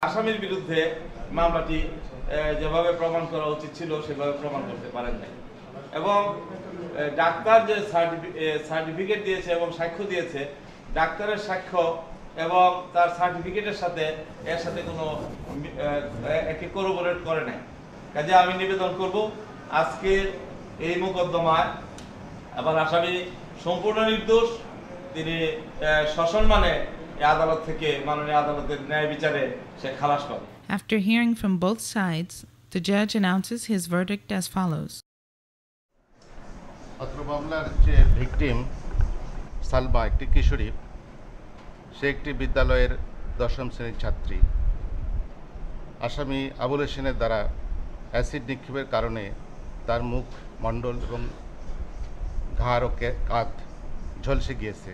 আসামির বিরুদ্ধে মামলাটি যেভাবে প্রমাণ করা উচিত ছিল সেভাবে প্রমাণ করতে পারেন নাই এবং ডাক্তার যে সার্টিফিকেট দিয়েছে এবং সাক্ষ্য দিয়েছে, ডাক্তারের সাক্ষ্য এবং তার সার্টিফিকেটের সাথে এর সাথে কোনো একে কোরোবোরেট করে নাই। কাজে আমি নিবেদন করব আজকের এই মোকদ্দমায় আবার আসামি সম্পূর্ণ নির্দোষ, তিনি সসম্মানে আদালত থেকে মাননীয় আদালতের ন্যায় বিচারে সে খালাস পাবে। After hearing from both sides, the judge announces his verdict as follows. অত্র মামলার যে ভিকটিম সালমা একটি কিশোরী, সে একটি বিদ্যালয়ের 10ম শ্রেণীর ছাত্রী। আসামি আবুল হোসেনের দ্বারা অ্যাসিড নিক্ষেপের কারণে তার মুখ মণ্ডল এবং ঘাড় ও কাঁধ ঝলসে গিয়েছে।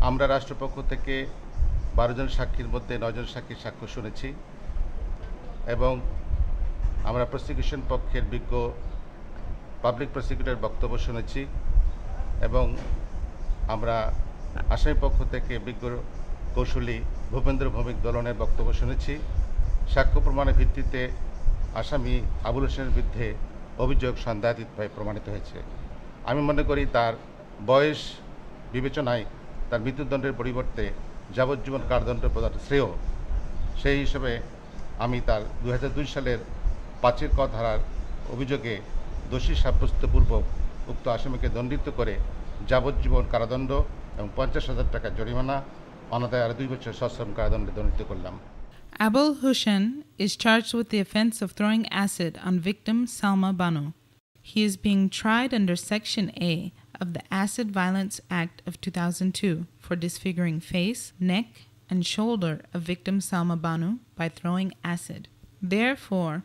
আমরা রাষ্ট্রপক্ষ থেকে 12 জন সাক্ষীর মধ্যে 9 জন সাক্ষীর সাক্ষ্য শুনেছি এবং আমরা প্রসিকিউশন পক্ষের বিজ্ঞ পাবলিক প্রসিকিউটর বক্তব্য শুনেছি এবং আমরা আসামি পক্ষ থেকে বিজ্ঞ কৌশলী ভূপেন্দ্র ভৌমিক দলনের বক্তব্য শুনেছি। সাক্ষ্য প্রমাণের ভিত্তিতে আসামি আবুল হোসেনের বিরুদ্ধে অভিযোগ সন্দেহাতীতভাবে প্রমাণিত হয়েছে। আমি মনে করি তার বয়স বিবেচনায় তার মৃত্যুদণ্ডের পরিবর্তে যাবজ্জীবন কারাদণ্ড প্রদান শ্রেয়। সেই হিসেবে আমি তার 2002 সালের 5 ক ধারার অভিযোগে দোষী সাব্যস্তপূর্বক উক্ত আসামিকে দণ্ডিত করে যাবজ্জীবন কারাদণ্ড এবং 50,000 টাকা জরিমানা অনাদায়ে আরও 2 বছর সশ্রম কারাদণ্ডে দণ্ডিত করলাম। Abul Hussein is charged with the offense of throwing acid on victim Salma Banu. He is being tried under Section A of the Acid Violence Act of 2002 for disfiguring face, neck, and shoulder of victim Salma Banu by throwing acid. Therefore,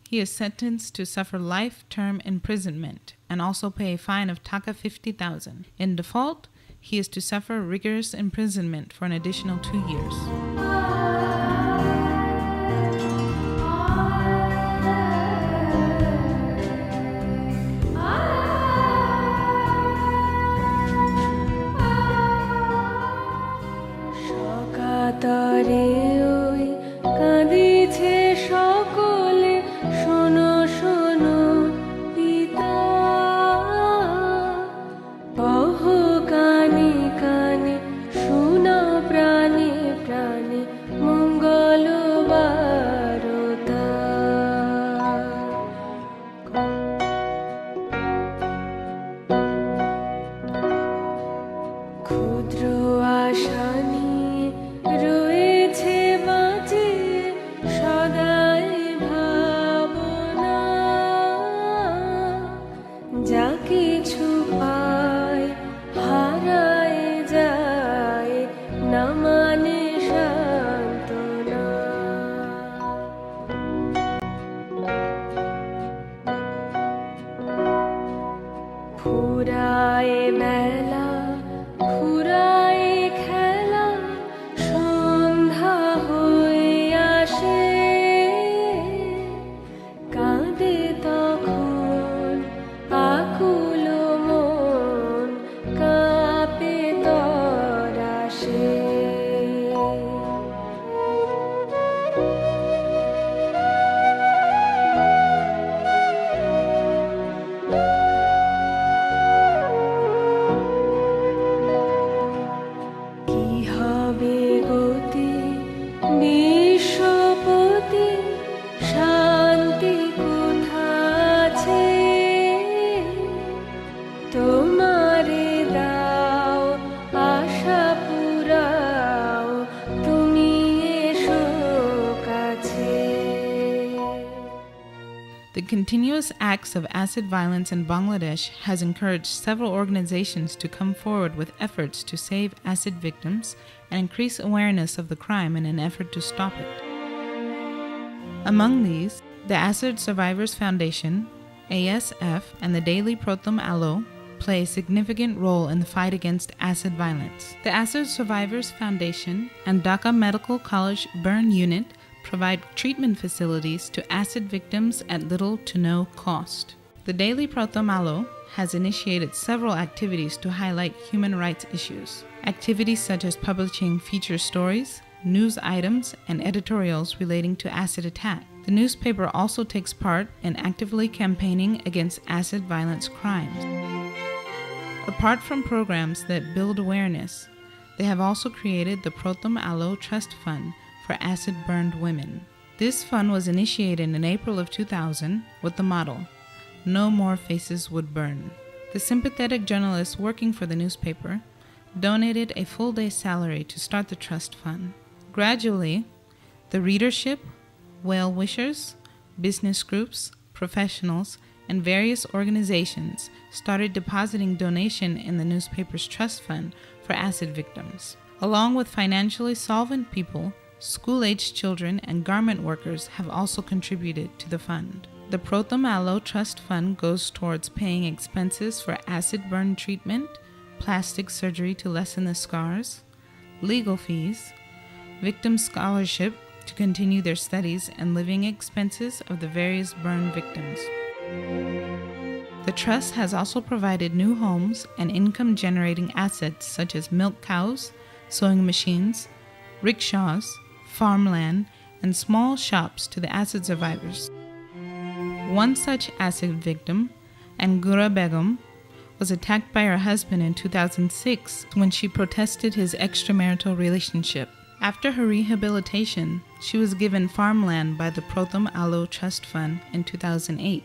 he is sentenced to suffer life-term imprisonment and also pay a fine of Taka 50,000. In default, he is to suffer rigorous imprisonment for an additional 2 years. তারে ওই কাঁদিছে সকলে, শোনো শোনো পিতা, কহ কানে কানে, শোনাও প্রাণে প্রাণে, মঙ্গল বারতা। ক্ষুদ্র আশা রয়েছে বাঁচে সদাই ভাবনা, যা কিছু পায় হারায় যায়, না মানে সান্ত্বনা। ফুরায় মেলা ফুরায় খেলা, সন্ধ্যা হয়ে আসে, কাঁদে তখন আকুল মন, কাঁপে তরাসে। কি হবে গতি বিশ্বপতি, শান্তি কোথা আছে, তোমারে দাও আশা পুরাও, তুমি এসো কাছে। The continuous acts of acid violence in Bangladesh has encouraged several organizations to come forward with efforts to save acid victims and increase awareness of the crime in an effort to stop it. Among these, the Acid Survivors Foundation, ASF, and the Daily Prothom Alo play a significant role in the fight against acid violence. The Acid Survivors Foundation and Dhaka Medical College Burn Unit provide treatment facilities to acid victims at little to no cost. The Daily Prothom Alo has initiated several activities to highlight human rights issues. Activities such as publishing feature stories, news items, and editorials relating to acid attack. The newspaper also takes part in actively campaigning against acid violence crimes. Apart from programs that build awareness, they have also created the Prothom Alo Trust Fund for acid-burned women. This fund was initiated in April of 2000 with the motto, "No more faces would burn." The sympathetic journalists working for the newspaper donated a full-day salary to start the trust fund. Gradually, the readership, well-wishers, business groups, professionals, and various organizations started depositing donation in the newspaper's trust fund for acid victims. Along with financially solvent people, school-aged children and garment workers have also contributed to the fund. The Prothom Alo Trust Fund goes towards paying expenses for acid burn treatment, plastic surgery to lessen the scars, legal fees, victim scholarship to continue their studies, and living expenses of the various burn victims. The trust has also provided new homes and income-generating assets such as milk cows, sewing machines, rickshaws, farmland, and small shops to the acid survivors. One such acid victim, Angura Begum, was attacked by her husband in 2006 when she protested his extramarital relationship. After her rehabilitation, she was given farmland by the Prothom Alo Trust Fund in 2008.